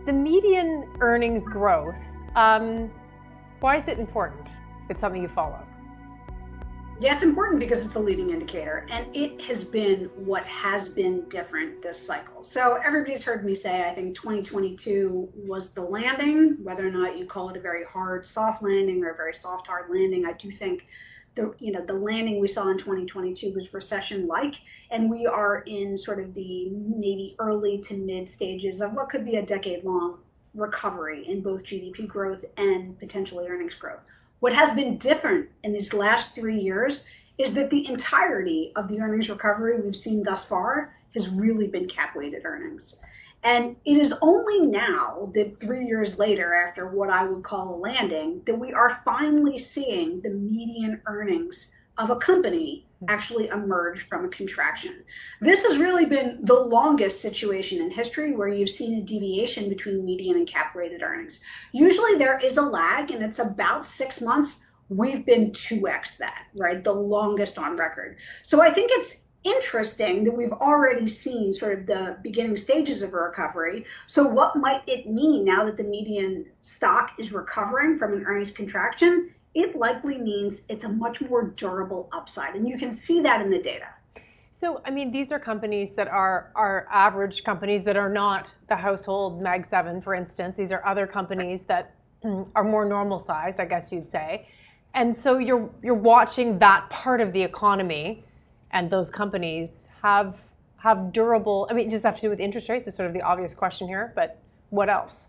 The median earnings growth, why is it important? It's something you follow. Yeah, it's important because it's a leading indicator, and it has been what has been different this cycle. So everybody's heard me say, I think 2022 was the landing, whether or not you call it a very hard soft landing or a very soft hard landing. I do think the landing we saw in 2022 was recession-like, and we are in sort of the maybe early to mid stages of what could be a decade-long recovery in both GDP growth and potentially earnings growth. What has been different in these last 3 years is that the entirety of the earnings recovery we've seen thus far has really been cap-weighted earnings. And it is only now that 3 years later, after what I would call a landing, that we are finally seeing the median earnings of a company actually emerge from a contraction. This has really been the longest situation in history where you've seen a deviation between median and cap-weighted earnings. Usually there is a lag, and it's about 6 months. We've been 2x that, right? The longest on record. So I think it's interesting that we've already seen sort of the beginning stages of a recovery. So what might it mean now that the median stock is recovering from an earnings contraction? It likely means it's a much more durable upside. And you can see that in the data. So, I mean, these are companies that are average companies that are not the household Mag 7, for instance. These are other companies that are more normal sized, I guess you'd say. And so you're watching that part of the economy, and those companies have durable, I mean, it just have to do with interest rates is sort of the obvious question here, but what else?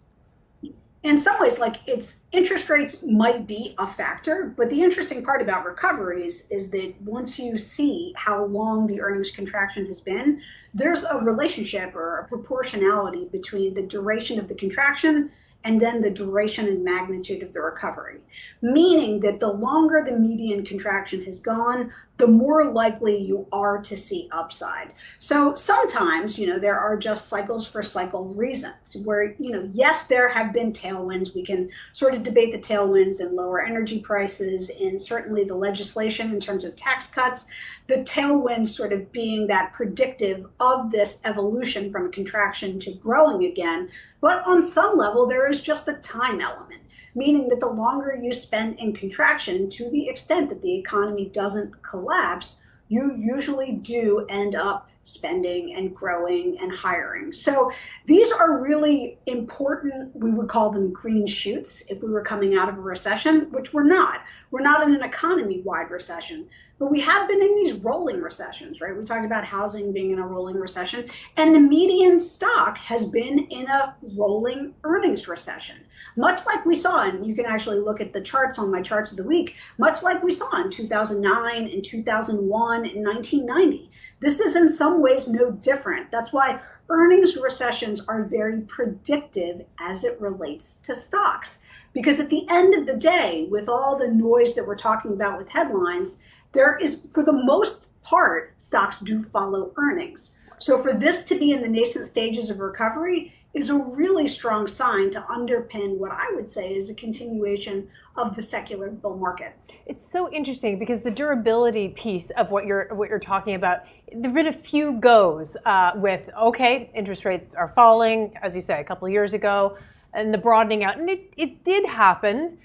In some ways, it's interest rates might be a factor, but the interesting part about recoveries is that once you see how long the earnings contraction has been, there's a relationship or a proportionality between the duration of the contraction and then the duration and magnitude of the recovery. Meaning that the longer the median contraction has gone, the more likely you are to see upside. So sometimes, there are just cycles for cycle reasons where, yes, there have been tailwinds. We can sort of debate the tailwinds and lower energy prices and certainly the legislation in terms of tax cuts. The tailwind sort of being that predictive of this evolution from contraction to growing again. But on some level, there is just the time element, meaning that the longer you spend in contraction, to the extent that the economy doesn't collapse, you usually do end up spending and growing and hiring. So these are really important, we would call them green shoots if we were coming out of a recession, which we're not. We're not in an economy-wide recession, but we have been in these rolling recessions, right? We talked about housing being in a rolling recession, and the median stock has been in a rolling earnings recession. Much like we saw, and you can actually look at the charts on my charts of the week, much like we saw in 2009 and 2001 and 1990. This is in some ways no different. That's why earnings recessions are very predictive as it relates to stocks. Because at the end of the day, with all the noise that we're talking about with headlines, there is, for the most part, stocks do follow earnings. So for this to be in the nascent stages of recovery is a really strong sign to underpin what I would say is a continuation of the secular bull market. It's so interesting because the durability piece of what you're talking about, there've been a few goes with, okay, interest rates are falling, as you say, a couple of years ago, and the broadening out, and it did happen.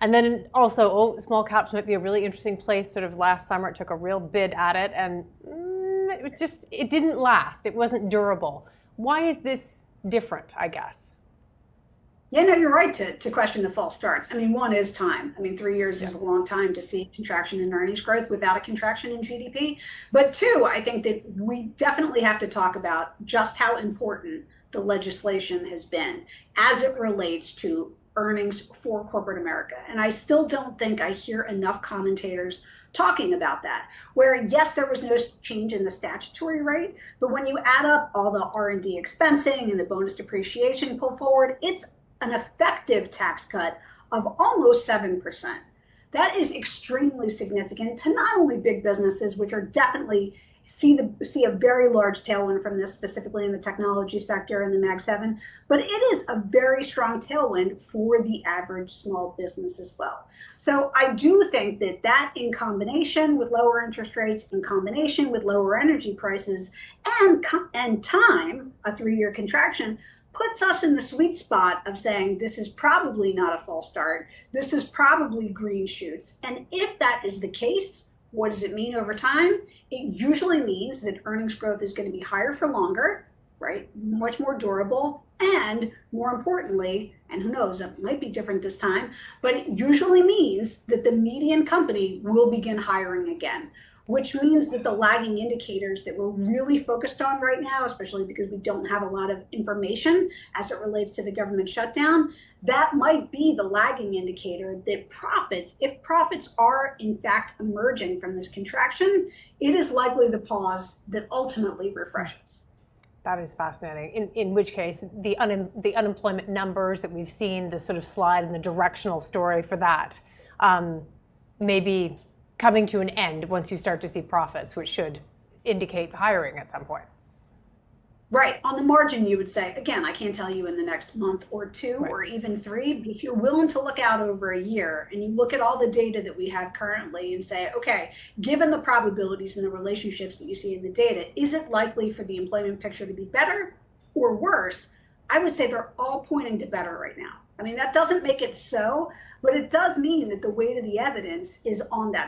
And then also, small caps might be a really interesting place. Sort of last summer, it took a real bid at it, and it didn't last. It wasn't durable. Why is this different, I guess? Yeah, no, you're right to question the false starts. I mean, one is time. I mean, 3 years is a long time to see contraction in earnings growth without a contraction in GDP. But two, I think that we definitely have to talk about just how important the legislation has been as it relates to earnings for corporate America. And I still don't think I hear enough commentators talking about that, where yes, there was no change in the statutory rate, but when you add up all the R&D expensing and the bonus depreciation pull forward, it's an effective tax cut of almost 7%. That is extremely significant to not only big businesses, which are definitely see a very large tailwind from this, specifically in the technology sector and the Mag 7, but it is a very strong tailwind for the average small business as well. So I do think that in combination with lower interest rates, in combination with lower energy prices and time, a 3-year contraction, puts us in the sweet spot of saying this is probably not a false start. This is probably green shoots. And if that is the case, what does it mean over time? It usually means that earnings growth is going to be higher for longer, right? Much more durable. And more importantly, and who knows, it might be different this time, but it usually means that the median company will begin hiring again, which means that the lagging indicators that we're really focused on right now, especially because we don't have a lot of information as it relates to the government shutdown, that might be the lagging indicator that profits, if profits are in fact emerging from this contraction, it is likely the pause that ultimately refreshes. That is fascinating. In which case, the unemployment numbers that we've seen, the sort of slide and the directional story for that, may be coming to an end once you start to see profits, which should indicate hiring at some point. Right. On the margin, you would say, again, I can't tell you in the next month or two Right. or even three, but if you're willing to look out over a year and you look at all the data that we have currently and say, okay, given the probabilities and the relationships that you see in the data, is it likely for the employment picture to be better or worse? I would say they're all pointing to better right now. I mean, that doesn't make it so, but it does mean that the weight of the evidence is on that